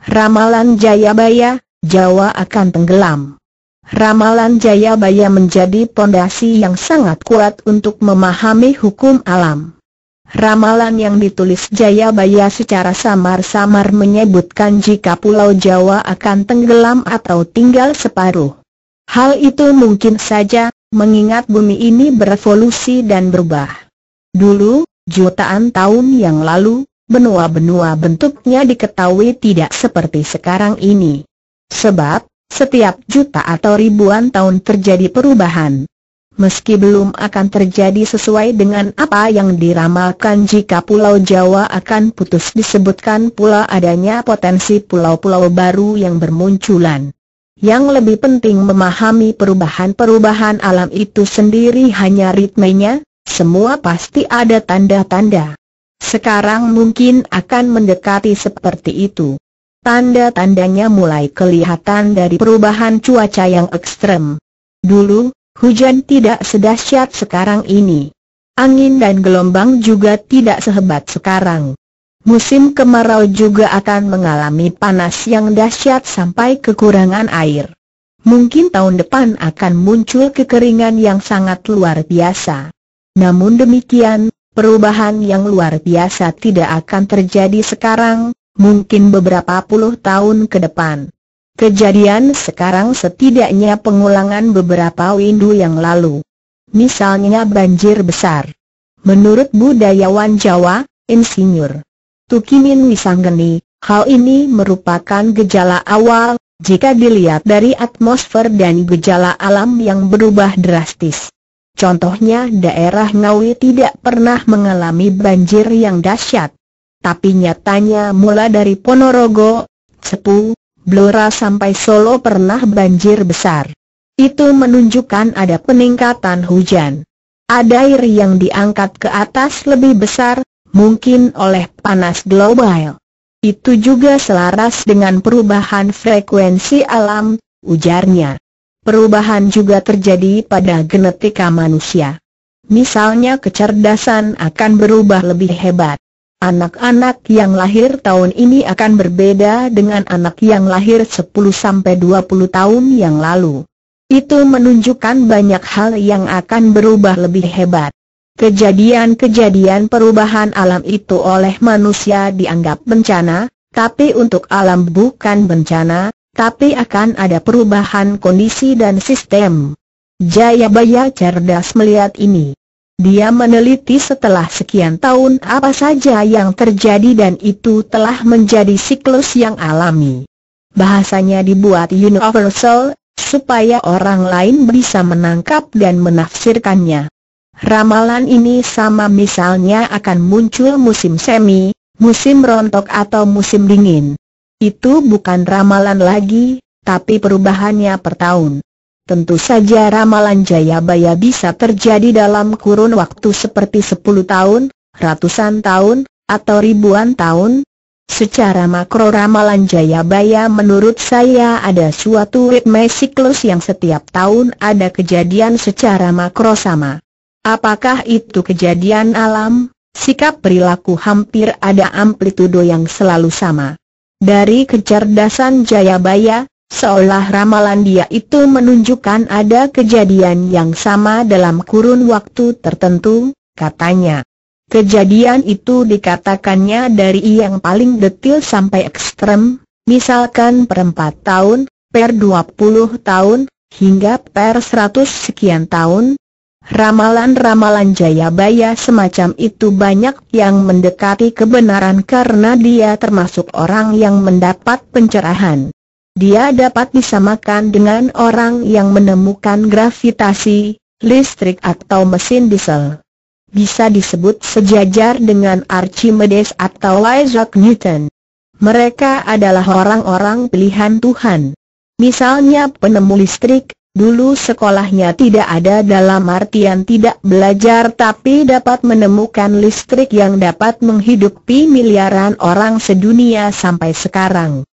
Ramalan Jayabaya, Jawa akan tenggelam. Ramalan Jayabaya menjadi pondasi yang sangat kuat untuk memahami hukum alam. Ramalan yang ditulis Jayabaya secara samar-samar menyebutkan jika Pulau Jawa akan tenggelam atau tinggal separuh. Hal itu mungkin saja, mengingat bumi ini berevolusi dan berubah. Dulu, jutaan tahun yang lalu, benua-benua bentuknya diketahui tidak seperti sekarang ini. Sebab, setiap juta atau ribuan tahun terjadi perubahan. Meski belum akan terjadi sesuai dengan apa yang diramalkan jika Pulau Jawa akan putus, disebutkan pula adanya potensi pulau-pulau baru yang bermunculan. Yang lebih penting memahami perubahan-perubahan alam itu sendiri hanya ritmenya, semua pasti ada tanda-tanda. Sekarang mungkin akan mendekati seperti itu. Tanda-tandanya mulai kelihatan dari perubahan cuaca yang ekstrem. Dulu, hujan tidak sedahsyat sekarang ini. Angin dan gelombang juga tidak sehebat sekarang. Musim kemarau juga akan mengalami panas yang dahsyat sampai kekurangan air. Mungkin tahun depan akan muncul kekeringan yang sangat luar biasa. Namun demikian, perubahan yang luar biasa tidak akan terjadi sekarang, mungkin beberapa puluh tahun ke depan. Kejadian sekarang setidaknya pengulangan beberapa windu yang lalu. Misalnya banjir besar. Menurut budayawan Jawa, Insinyur Tukimin Wisanggeni, hal ini merupakan gejala awal, jika dilihat dari atmosfer dan gejala alam yang berubah drastis. Contohnya daerah Ngawi tidak pernah mengalami banjir yang dahsyat. Tapi nyatanya mulai dari Ponorogo, Cepu, Blora sampai Solo pernah banjir besar. Itu menunjukkan ada peningkatan hujan. Ada air yang diangkat ke atas lebih besar, mungkin oleh panas global. Itu juga selaras dengan perubahan frekuensi alam, ujarnya. Perubahan juga terjadi pada genetika manusia. Misalnya kecerdasan akan berubah lebih hebat. Anak-anak yang lahir tahun ini akan berbeda dengan anak yang lahir 10-20 tahun yang lalu. Itu menunjukkan banyak hal yang akan berubah lebih hebat. Kejadian-kejadian perubahan alam itu oleh manusia dianggap bencana, tapi untuk alam bukan bencana, tapi akan ada perubahan kondisi dan sistem. Jayabaya cerdas melihat ini. Dia meneliti setelah sekian tahun apa saja yang terjadi dan itu telah menjadi siklus yang alami. Bahasanya dibuat universal, supaya orang lain bisa menangkap dan menafsirkannya. Ramalan ini sama misalnya akan muncul musim semi, musim rontok atau musim dingin. Itu bukan ramalan lagi, tapi perubahannya per tahun. Tentu saja ramalan Jayabaya bisa terjadi dalam kurun waktu seperti 10 tahun, ratusan tahun, atau ribuan tahun. Secara makro ramalan Jayabaya menurut saya ada suatu ritme siklus yang setiap tahun ada kejadian secara makro sama. Apakah itu kejadian alam, sikap perilaku hampir ada amplitudo yang selalu sama. Dari kecerdasan Jayabaya, seolah ramalan dia itu menunjukkan ada kejadian yang sama dalam kurun waktu tertentu, katanya. Kejadian itu dikatakannya dari yang paling detil sampai ekstrem, misalkan per 4 tahun, per 20 tahun, hingga per 100 sekian tahun. Ramalan-ramalan Jayabaya semacam itu banyak yang mendekati kebenaran karena dia termasuk orang yang mendapat pencerahan. Dia dapat disamakan dengan orang yang menemukan gravitasi, listrik atau mesin diesel. Bisa disebut sejajar dengan Archimedes atau Isaac Newton. Mereka adalah orang-orang pilihan Tuhan. Misalnya penemu listrik, dulu sekolahnya tidak ada dalam artian tidak belajar tapi dapat menemukan listrik yang dapat menghidupi miliaran orang sedunia sampai sekarang.